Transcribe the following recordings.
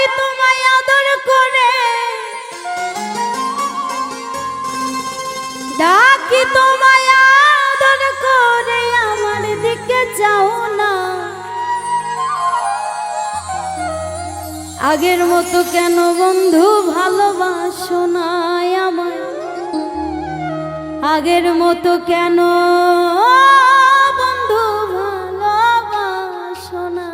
ডাকি তোমায় আদর করে, ডাকি তোমায় আদর করে, আমার দিকে যাও না। আগের মতো কেন বন্ধু ভালোবাসো না আমায়, আগের মতো কেন বন্ধু ভালোবাসো না।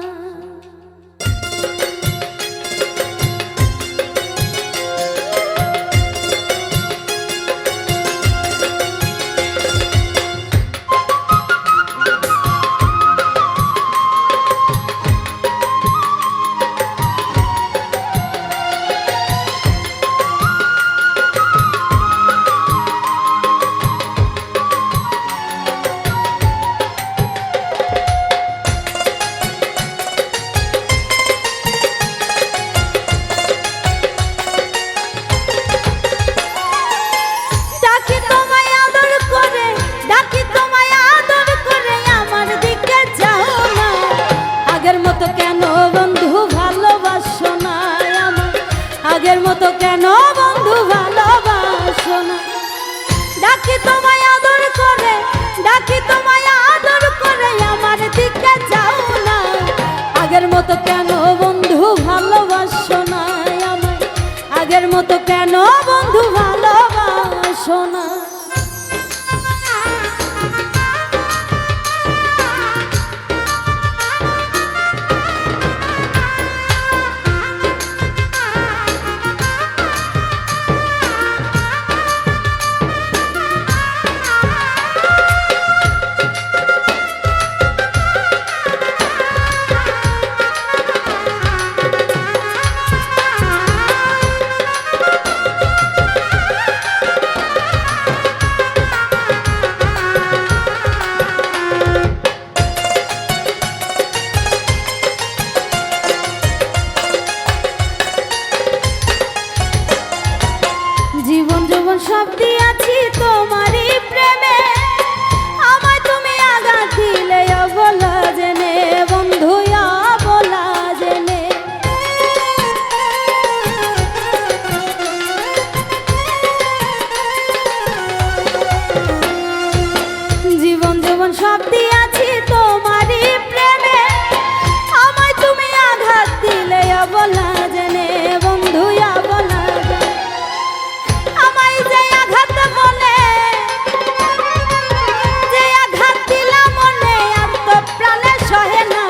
আগের মতো কেন বন্ধু ভালোবাসো না। ডাকি তোমায় আদর করে, ডাকি তোমায় আদর করে, আমার দিকে যাও না। আগের মতো কেন বন্ধু ভালোবাসো না আমায়, আগের মতো কেন বন্ধু ভালোবাসো না। জীবন যৌবন সব দিয়াছি তোমারই প্রেমে, আমায় তুমি আঘাত দিলে অবলা জেনে, বন্ধু অবলা জেনে। জীবন যৌবন সব দিয়াছি তোমারই প্রেমে, আমায় তুমি আঘাত দিলে অবলা জেনে, বন্ধু অবলা জেনে। আমায় যে আঘাত বলে, যে আঘাত দিলা মনে আর তো প্রাণে সহে না।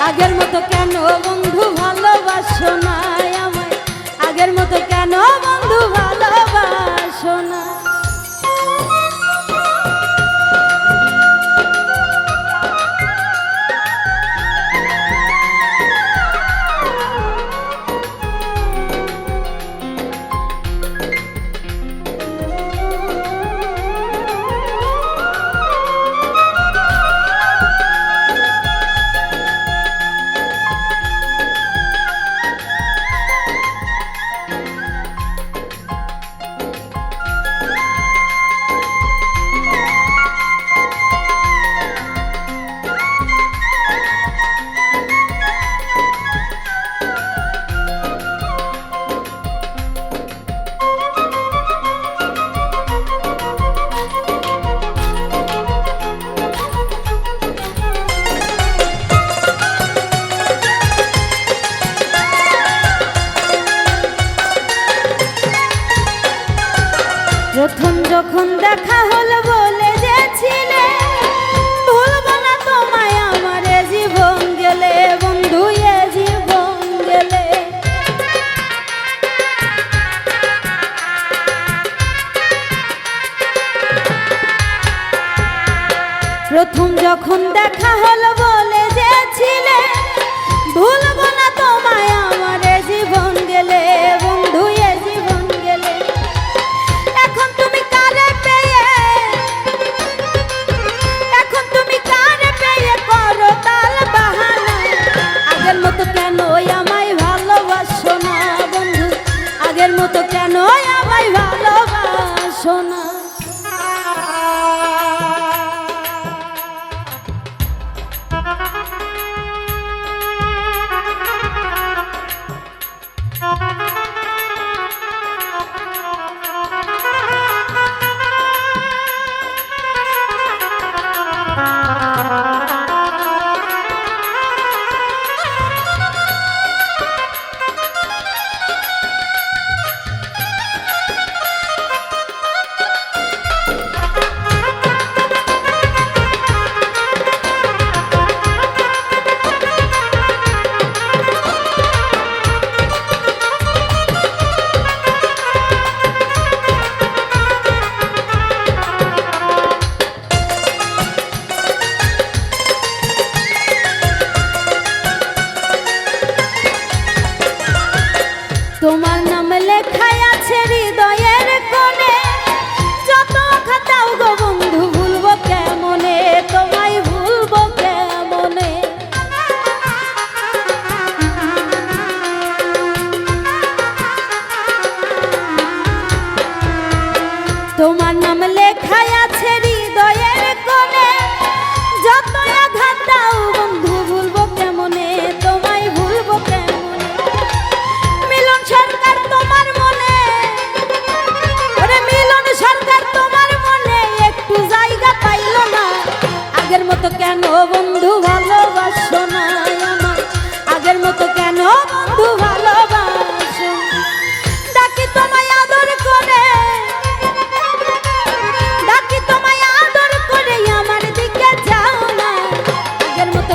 আগের মতো কেন বন্ধু ভালোবাসো না আমায়, আগের মতো কেন বন্ধু ভালোবাসো না। প্রথম যখন দেখা হলো বলে যেছিলে, ভুলব না তোমায় আমার জীবন গেলে, বন্ধু এ জীবন গেলে। প্রথম যখন দেখা হলো বলে যেছিলে, ভুলব না তোমায় আমার জীবন গেলে, বন্ধু এ জীবন গেলে। এখন তুমি কারে পেয়ে, এখন তুমি কারে পেয়ে করো তাল বাহানা। আগের মতো কেন আমায় ভালোবাসো না বন্ধু, আগের মতো কেন আমায় ভালোবাসো না। বন্ধু ভালোবাসো না আমার আগের মতো কেন বন্ধু ভালোবাসো ডাকি তোমায় আদর করে ডাকি তোমায় আদর করে আমার দিকে যাও না আগের মতো